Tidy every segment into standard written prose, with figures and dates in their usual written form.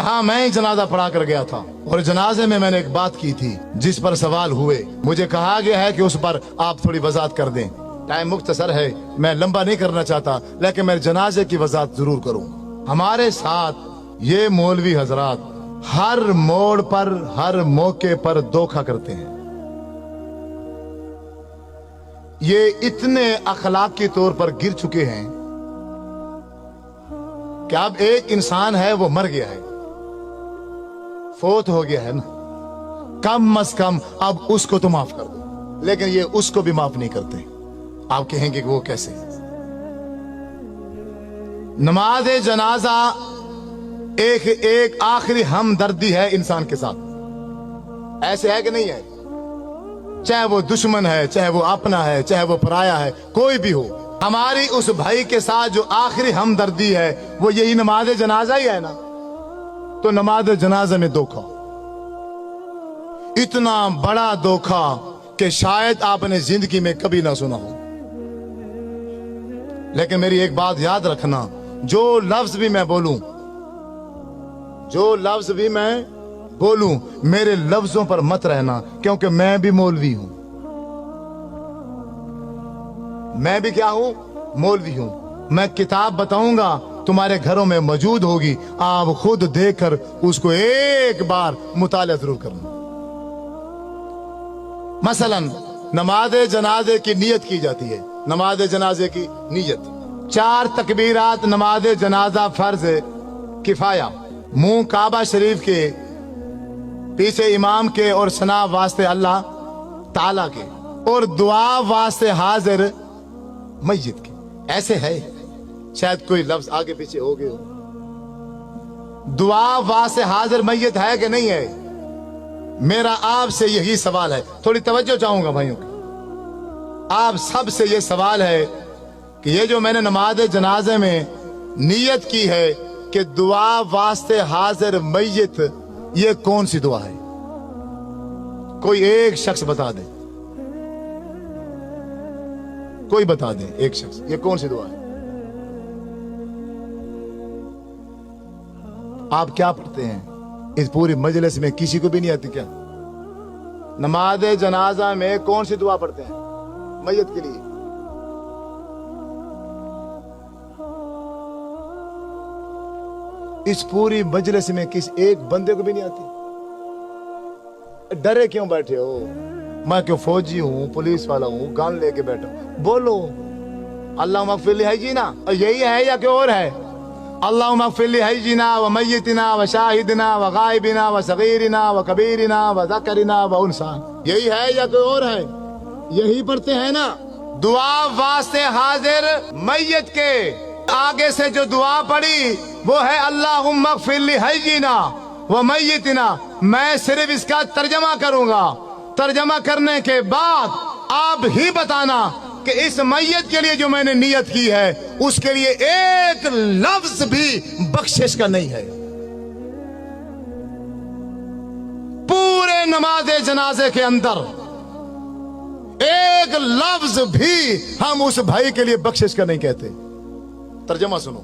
हाँ, मैं ही जनाजा पढ़ा कर गया था और जनाजे में मैंने एक बात की थी जिस पर सवाल हुए। मुझे कहा गया है कि उस पर आप थोड़ी वजाहत कर दें। टाइम मुख्तसर है, मैं लंबा नहीं करना चाहता, लेकिन मैं जनाजे की वजाहत जरूर करूं। हमारे साथ ये मौलवी हजरात हर मोड़ पर, हर मौके पर धोखा करते हैं। ये इतने अखलाकी तौर पर गिर चुके हैं कि अब एक इंसान है, वो मर गया है, फोत हो गया है ना, कम अज कम अब उसको तो माफ कर दो। लेकिन ये उसको भी माफ नहीं करते। आप कहेंगे कि वो कैसे? नमाज जनाजा एक आखिरी हमदर्दी है इंसान के साथ। ऐसे है कि नहीं है? चाहे वो दुश्मन है, चाहे वो अपना है, चाहे वो पराया है, कोई भी हो, हमारी उस भाई के साथ जो आखिरी हमदर्दी है वो यही नमाज जनाजा ही है ना। तो नमाज जनाजा में धोखा, इतना बड़ा धोखा कि शायद आपने जिंदगी में कभी ना सुना हो। लेकिन मेरी एक बात याद रखना, जो लफ्ज भी मैं बोलूं, जो लफ्ज भी मैं बोलूं, मेरे लफ्जों पर मत रहना, क्योंकि मैं भी मौलवी हूं। मैं भी क्या हूं? मौलवी हूं। मैं किताब बताऊंगा, तुम्हारे घरों में मौजूद होगी, आप खुद देखकर उसको एक बार मुताला जरूर करना। मसलन नमाज जनाजे की नियत की जाती है। नमाज जनाजे की नियत 4 तकबीरात नमाज जनाजा फर्ज किफाया। मुंह काबा शरीफ के, पीछे इमाम के और सना वास्ते अल्लाह ताला के, और दुआ वास्ते हाजिर मस्जिद के। ऐसे है, शायद कोई लफ्ज आगे पीछे हो गए हो। दुआ वास्ते हाजिर मस्जिद है कि नहीं है? मेरा आपसे यही सवाल है, थोड़ी तवज्जो चाहूंगा भाइयों की। आप सब से ये सवाल है कि ये जो मैंने नमाज जनाजे में नियत की है कि दुआ वास्ते हाजिर मय्यत, ये कौन सी दुआ है? कोई एक शख्स बता दे, कोई बता दे एक शख्स, ये कौन सी दुआ है? आप क्या पढ़ते हैं? इस पूरी मजलिस में किसी को भी नहीं आती क्या? नमाज जनाजा में कौन सी दुआ पढ़ते हैं मय्यत के लिए? इस पूरी मजलिस में किस एक बंदे को भी नहीं आती? डरे क्यों बैठे हो? मैं क्यों फौजी हूं, पुलिस वाला हूं, गन लेके बैठा हूं? बोलो अल्लाह मगफिर है जी ना, यही है या कोई और है? अल्लाह मगफिर है जी ना, व मय्यतिना व शाहिदना व गायबिना व सगीरिना व कबीरिना व ज़करिना व उनसा, यही है या कोई और है? यही पढ़ते हैं ना। दुआ वास्ते हाजिर मय्यत के आगे से जो दुआ पड़ी वो है अल्लाहुम्मा ग़फ़िर ली हय्यिना व मय्यितिना। मैं सिर्फ इसका तर्जमा करूंगा, तर्जमा करने के बाद आप ही बताना कि इस मय्यत के लिए जो मैंने नियत की है उसके लिए एक लफ्ज भी बख्शिश का नहीं है। पूरे नमाज जनाजे के अंदर एक लफ्ज भी हम उस भाई के लिए बख्शिश का नहीं कहते। तर्जमा सुनो,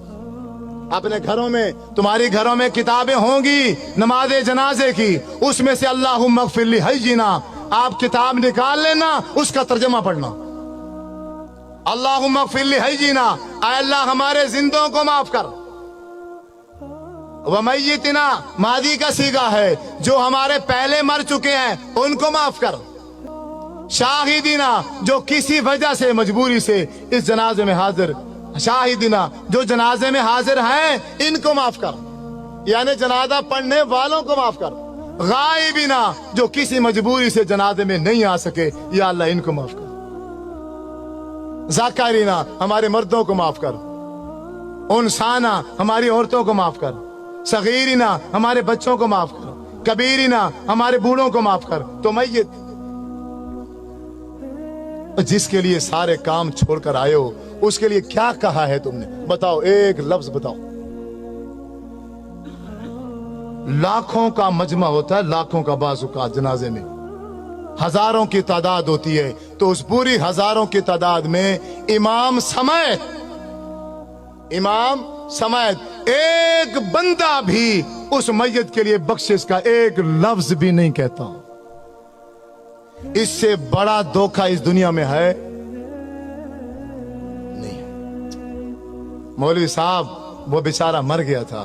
अपने घरों में, तुम्हारी घरों में किताबें होंगी नमाज जनाजे की, उसमें से अल्लाहुम्मा ग़फ़िर ली हय्यिना आप किताब निकाल लेना, उसका तर्जमा पढ़ना। अल्लाहुम्मा ग़फ़िर ली हय्यिना, ऐ अल्लाह हमारे जिंदों को माफ कर। व मय्यितिना मादी का सीगा है, जो हमारे पहले मर चुके हैं उनको माफ कर। शाहिदीना जो किसी वजह से मजबूरी से इस जनाजे में हाजिर, शाहिदीना जो जनाजे में हाजिर हैं इनको माफ कर, यानी जनाजा पढ़ने वालों को माफ कर। गायबीना जो किसी मजबूरी से जनाजे में नहीं आ सके, या अल्लाह इनको माफ कर। ज़ाकरीना हमारे मर्दों को माफ कर। उनसाना हमारी औरतों को माफ कर। सगीरिना हमारे बच्चों को माफ कर। कबीरिना हमारे बूढ़ों को माफ कर। तो मय्यत जिसके लिए सारे काम छोड़कर आए हो उसके लिए क्या कहा है तुमने? बताओ, एक लफ्ज बताओ। लाखों का मजमा होता है, लाखों का बाज़ुका जनाजे में हजारों की तादाद होती है, तो उस पूरी हजारों की तादाद में इमाम समेत एक बंदा भी उस मैयत के लिए बख्शिश का एक लफ्ज भी नहीं कहता। इससे बड़ा धोखा इस दुनिया में है नहीं। मौलवी साहब वो बेचारा मर गया था,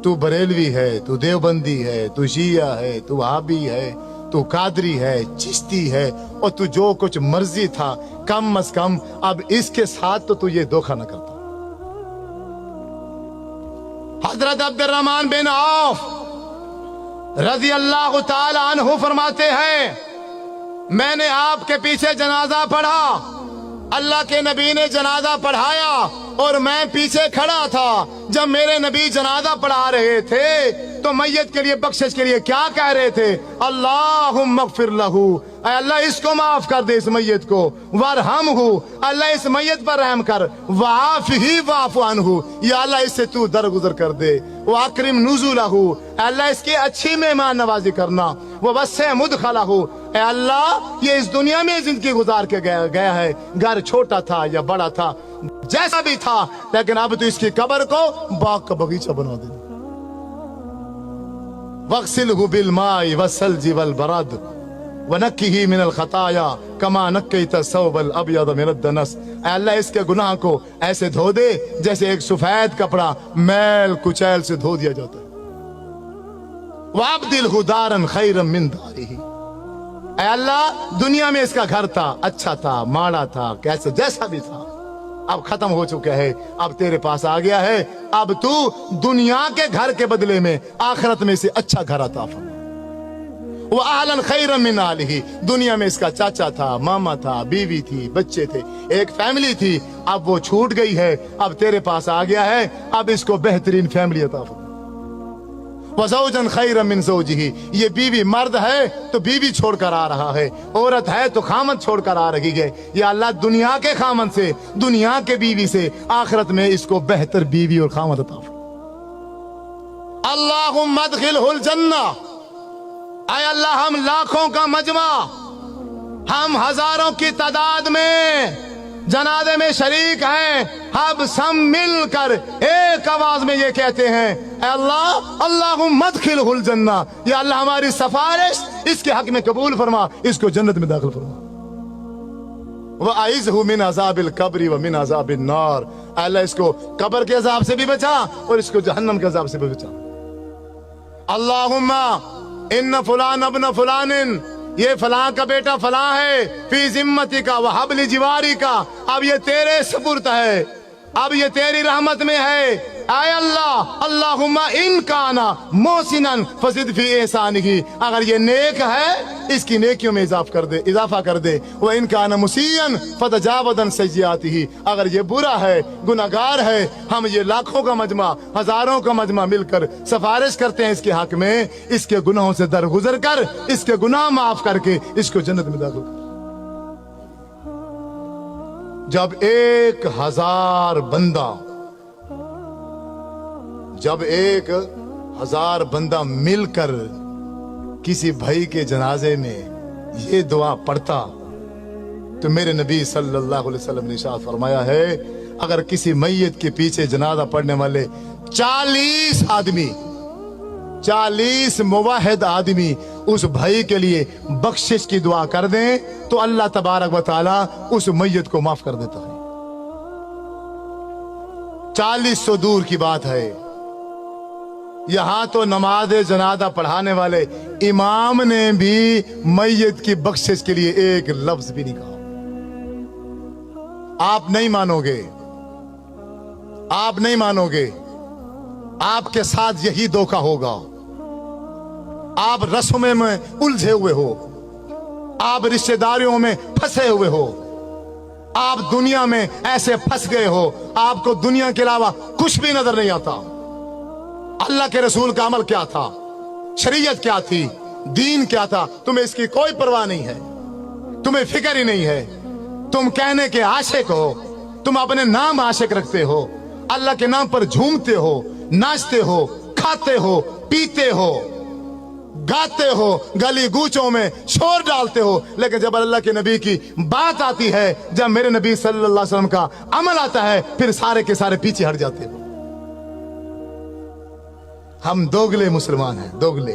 तू बरेलवी है, तू देवबंदी है, तू शिया है, तू वहाबी है, तू कादरी है, चिश्ती है, और तू जो कुछ मर्जी था, कम अज कम अब इसके साथ तो तू ये धोखा न करता। हजरत अब्दुर्रहमान बिन औफ रजी अल्लाह ताला अन्हु फरमाते हैं, मैंने आपके पीछे जनाजा पढ़ा, अल्लाह के नबी ने जनाजा पढ़ाया और मैं पीछे खड़ा था। जब मेरे नबी जनाजा पढ़ा रहे थे तो मैयत के लिए बख्शिश के लिए क्या कह रहे थे? अल्लाहुम्मा अग़फ़िर लहू, अल्लाह इसको माफ कर दे, इस मैयत को, वरहमहू, अल्लाह इस मैयत पर रहम कर, वाफ़िही वाफ़ु अन्हु, या अल्लाह इससे तू दरगुजर कर दे, वाकरिम नुज़ुलहू, अल्लाह इसकी अच्छी मेहमान नवाजी करना, ववस्से मुदखलहू, अल्लाह ये इस दुनिया में जिंदगी गुजार के गया है, घर छोटा था या बड़ा था, जैसा भी था, लेकिन अब तो इसकी कब्र को बाग का बगीचा बना दे। वग़सिलहु बिलमाई वस्सल्जी वलबरद वनक्किही मिनल खताया कमा नक्कैता सौबल अबयद मिनद दनस, अल्लाह इसके गुनाह को ऐसे धो दे जैसे एक सफेद कपड़ा मैल कुचैल से धो दिया जाता है। वअब्दिलहु दारन खैरन मिन दारिही, अल्लाह दुनिया में इसका घर था, अच्छा था, माड़ा था, कैसे जैसा भी था, अब खत्म हो चुका है, अब तेरे पास आ गया है, अब तू दुनिया के घर के बदले में आखिरत में से अच्छा घर अता फरमा। वो आहलन खैरन मिन आलिही, दुनिया में इसका चाचा था, मामा था, बीवी थी, बच्चे थे, एक फैमिली थी, अब वो छूट गई है, अब तेरे पास आ गया है, अब इसको बेहतरीन फैमिली अता फरमा। वज़ौजन खैरन मिन ज़ौजिही, ये बीवी मर्द है तो बीवी छोड़कर आ रहा है, औरत है तो खामद छोड़कर आ रही है, या अल्लाह दुनिया के खामद से, दुनिया के बीवी से आखिरत में इसको बेहतर बीवी और खामद अता फरमा। अल्लाहुम्मा अदखिलहुल जन्ना, आय अल्लाह हम लाखों का मजमा, हम हजारों की तादाद में जनाजे में शरीक हैं, हम सब मिलकर एक आवाज में ये कहते हैं, अल्लाह अल्लाहुम्मा अदखिलहुल जन्ना, या अल्लाह हमारी सिफारिश इसके हक में कबूल फरमा, इसको जन्नत में दाखिल फरमा। वअइज़हु मिन अज़ाबिल कब्रि व मिन अज़ाबिन नार, अल्लाह इसको कब्र के अजाब से भी बचा और इसको जहन्नम के अजाब से भी बचा। अल्लाहुम्मा इन्न फुलान अब्न फुलानिन, ये फलां का बेटा फलां है, फी जिम्मती का वहबली जिवारी का, अब ये तेरे सुपुर्द है, अब ये तेरी रहमत में है। आय अल्लाह अल्लाहुम्मा इन काना मोहसिनन फज़िद फी एहसानिही, अगर ये नेक है इसकी नेकियों में इजाफा कर दे, व इन काना मुसीअन फतजावज़न सय्यिआतिही, अगर ये बुरा है, गुनाहगार है, हम ये लाखों का मजमा, हजारों का मजमा मिलकर सिफारिश करते हैं इसके हक में, इसके गुनाहों से दरगुजर कर, इसके गुनाह माफ करके इसको जन्नत में दाखिल कर। जब 1000 बंदा, जब 1000 बंदा मिलकर किसी भाई के जनाजे में ये दुआ पढ़ता, तो मेरे नबी सल्लल्लाहु अलैहि वसल्लम ने इरशाद फरमाया है, अगर किसी मैयत के पीछे जनाजा पढ़ने वाले 40 आदमी, 40 मुवाहिद आदमी उस भाई के लिए बख्शिश की दुआ कर दें तो अल्लाह तबारक व तआला उस मैयत को माफ कर देता है। 40 सौ दूर की बात है, यहां तो नमाज जनाजा पढ़ाने वाले इमाम ने भी मैयत की बख्शिश के लिए एक लफ्ज भी नहीं कहा। आप नहीं मानोगे, आप नहीं मानोगे, आपके साथ यही धोखा होगा। आप रस्मों में उलझे हुए हो, आप रिश्तेदारियों में फंसे हुए हो, आप दुनिया में ऐसे फंस गए हो, आपको दुनिया के अलावा कुछ भी नजर नहीं आता। अल्लाह के रसूल का अमल क्या था, शरीयत क्या थी, दीन क्या था, तुम्हें इसकी कोई परवाह नहीं है, तुम्हें फिक्र ही नहीं है। तुम कहने के आशिक हो, तुम अपने नाम आशिक रखते हो, अल्लाह के नाम पर झूमते हो, नाचते हो, खाते हो, पीते हो, गाते हो, गली गूचों में शोर डालते हो, लेकिन जब अल्लाह के नबी की बात आती है, जब मेरे नबी सल्लल्लाहु अलैहि वसल्लम का अमल आता है, फिर सारे के सारे पीछे हट जाते हो। हम दोगले मुसलमान हैं, दोगले।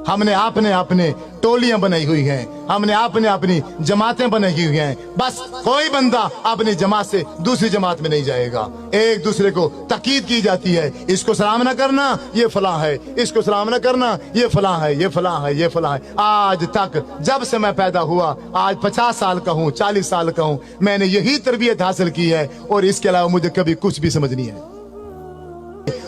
हमने अपने अपने टोलियां बनाई हुई हैं, हमने अपने अपनी जमातें बनाई हुई हैं। बस कोई बंदा अपनी जमात से दूसरी जमात में नहीं जाएगा। एक दूसरे को ताकीद की जाती है, इसको सलाम न करना ये फलां है, इसको सलाम न करना ये फलां है, ये फलां है, ये फलां है। आज तक जब से मैं पैदा हुआ, आज 50 साल का हूँ, 40 साल का हूँ, मैंने यही तरबियत हासिल की है और इसके अलावा मुझे कभी कुछ भी समझ नहीं है।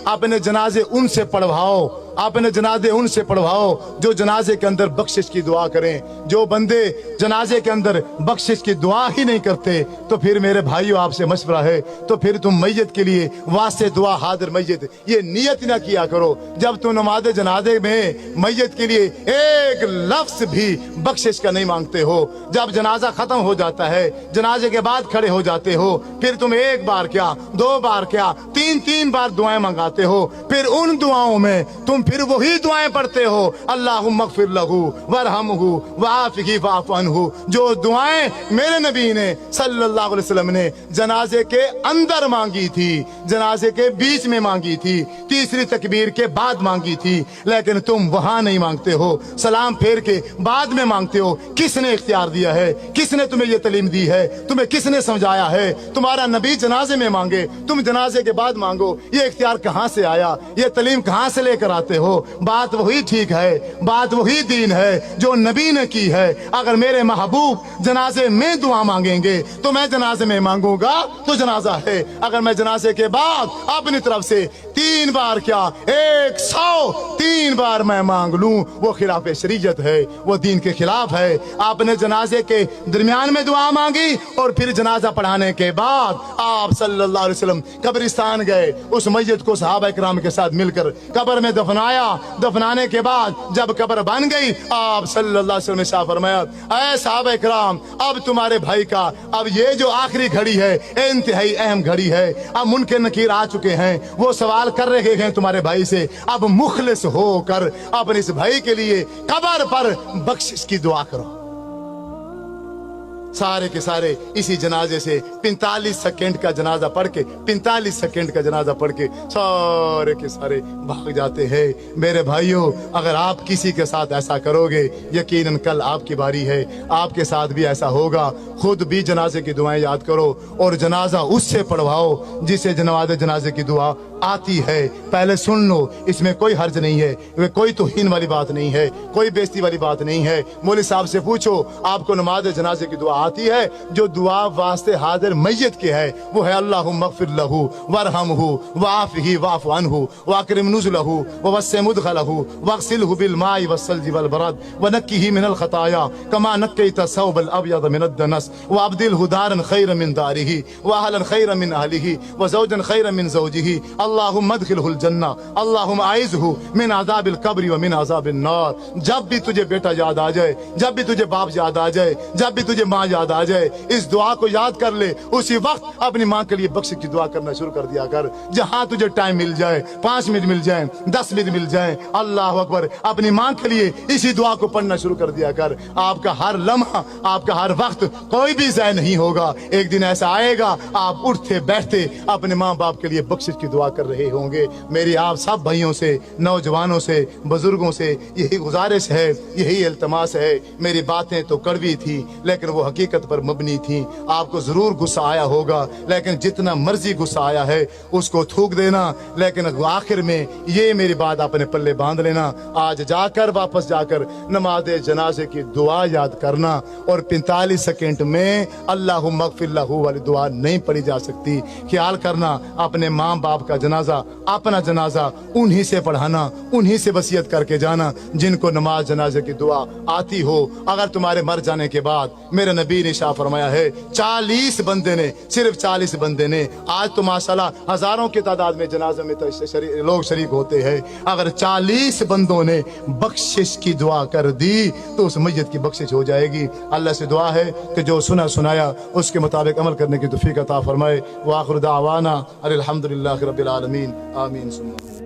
अपने जनाजे उनसे पढ़वाओ, अपने जनाजे उनसे पढ़वाओ जो जनाजे के अंदर बख्शिश की दुआ करें। जो बंदे जनाजे के अंदर बख्शिश की दुआ ही नहीं करते, तो फिर मेरे भाइयों आपसे मशवरा है, तो फिर तुम मैयत के लिए वास्ते दुआ हाजिर मैयत ये नियत ना किया करो। जब तुम नमाज जनाजे में मैयत के लिए एक लफ्ज भी बख्शिश का नहीं मांगते हो, जब जनाजा खत्म हो जाता है, जनाजे के बाद खड़े हो जाते हो, फिर तुम एक बार क्या, 2 बार क्या, 3 बार दुआएं मंगाते हो। फिर उन दुआओं में तुम फिर वही दुआएं पढ़ते हो, अल्लाहुम्मा अग़फ़िर लहू वरहमहू वआफ़िही वअफ़ु अन्हु। जो दुआएं मेरे नबी ने सल्लल्लाहु अलैहि वसल्लम ने जनाजे के अंदर मांगी थी, जनाजे के बीच में मांगी थी, तीसरी तकबीर के बाद मांगी थी, लेकिन तुम वहां नहीं मांगते हो, सलाम फेर के बाद में मांगते हो। किसने इख्तियार दिया है? किसने तुम्हें ये तालीम दी है? तुम्हें किसने समझाया है? तुम्हारा नबी जनाजे में मांगे, तुम जनाजे के बाद मांगो, ये इख्तियार कहां से आया? ये तालीम कहां से लेकर आते हो? बात वही ठीक है, बात वही दीन है जो नबी ने की है। अगर मेरे महबूब जनाजे में दुआ मांगेंगे तो मैं जनाजे में मांगूंगा तो जनाजा है। अगर मैं जनाजे के बाद अपनी तरफ से 3 बार क्या 103 बार मैं मांग लूं, वो खिलाफ शरीयत है, वो दीन के खिलाफ है। आपने जनाजे के दरमियान में दुआ मांगी और फिर जनाजा पढ़ाने के बाद आप सल्लल्लाहु अलैहि वसल्लम कब्रिस्तान गए, उस मैयत को सहाबा इकराम के साथ मिलकर कब्र में दफनाया। दफनाने के बाद जब कब्र बन गई, आप सल्लल्लाहु अलैहि वसल्लम ने शाह फरमाया, ऐ सहाबा इकराम, अब तुम्हारे भाई का अब ये जो आखिरी घड़ी है, इंतहाई अहम घड़ी है। अब मुनकर नकीर आ चुके हैं, वो सवाल कर रहे हैं तुम्हारे भाई से, अब मुखलिस होकर अपने इस भाई के लिए कब्र पर बख्शिश की दुआ करो। सारे के सारे इसी जनाजे से 45 सेकंड का जनाजा पढ़ के 45 सेकंड का जनाजा पढ़ के सारे के सारे भाग जाते हैं। मेरे भाइयों, अगर आप किसी के साथ ऐसा करोगे, यकीनन कल आपकी बारी है, आपके साथ भी ऐसा होगा। खुद भी जनाजे की दुआएं याद करो और जनाजा उससे पढ़वाओ जिसे जनाजे की दुआ आती है। पहले सुन लो, इसमें कोई हर्ज नहीं है, कोई तौहीन वाली बात नहीं है, कोई बेइज्जती वाली बात नहीं है। मौलवी साहब से पूछो, आपको नमाज जनाजे की दुआ आती है? जो दुआ वास्ते हाजिर मैयत के है वो है अल्लाहुम्मा अग़फ़िर लहू वरहमहू वआफ़िही वअफ़ु अन्हु वअकरिम नुज़ुलहू ववस्सिअ मुदख़लहू वग़सिलहू बिलमाइ वस्सल्जि वलबरद वनक्किही मिनल ख़ताया कमा नक्कैता सौबल अब्यद मिनद दनस वअब्दिलहू दारन ख़ैरन मिन दारिही वअहलन ख़ैरन मिन अहलिही वज़ौजन ख़ैरन मिन ज़ौजिही अल्लाहुम्मा अदखिलहुल जन्नह अल्लाहुम्मा आइज़हू मिन अज़ाबिल क़ब्र व मिन अज़ाबिन नार। जब भी तुझे बेटा याद आ जाए, जब भी तुझे बाप याद आ जाए, जब भी तुझे माँ याद आ जाए, इस दुआ को याद कर ले। उसी वक्त अपनी माँ के लिए बख्शिश की दुआ करना शुरू कर दिया कर। जहां तुझे टाइम मिल जाए, 5 मिनट मिल जाए, 10 मिनट मिल जाए, अल्लाह अकबर, अपनी माँ के लिए इसी दुआ को पढ़ना शुरू कर दिया कर। आपका हर लम्हा, आपका हर वक्त कोई भी ज़ाया नहीं होगा। एक दिन ऐसा आएगा, आप उठते बैठते अपने माँ बाप के लिए बख्शिश की दुआ कर रहे होंगे। मेरी आप सब भाइयों से, नौजवानों से, बुजुर्गों से यही गुजारिश है, यही इल्तमास है। मेरी बातें तो कड़वी थी लेकिन वो हकीकत पर मबनी थी। आपको जरूर गुस्सा आया होगा, लेकिन जितना मर्जी गुस्सा आया है उसको थूक देना, लेकिन आखिर में ये मेरी बात अपने पल्ले बांध लेना। आज जाकर वापस जाकर नमाज जनाजे की दुआ याद करना और 45 सेकंड में अल्लाहुम्मा अग़फ़िर लहू वाली दुआ नहीं पढ़ी जा सकती। ख्याल करना, अपने माँ बाप का जनाजा, अपना जनाजा उन्हीं से पढ़ाना, उन्हीं से वसीयत करके जाना जिनको नमाज जनाजे की दुआ आती हो। अगर तुम्हारे मर जाने के बाद, मेरे नबी ने शाह फरमाया है, 40 बंदे ने, सिर्फ 40 बंदे ने, आज तो माशाल्लाह हजारों की तादाद में जनाजे में तो लोग शरीक होते हैं, अगर 40 बंदों ने बख्शिश की दुआ कर दी तो उस मैयत की बख्शिश हो जाएगी। अल्लाह से दुआ है कि जो सुना सुनाया उसके मुताबिक अमल करने की तौफीक अता फरमाए। व आखिर दावाना अनिल हम्दुलिल्लाहि रब्बिल आलमीन, आमीन सुम्मा।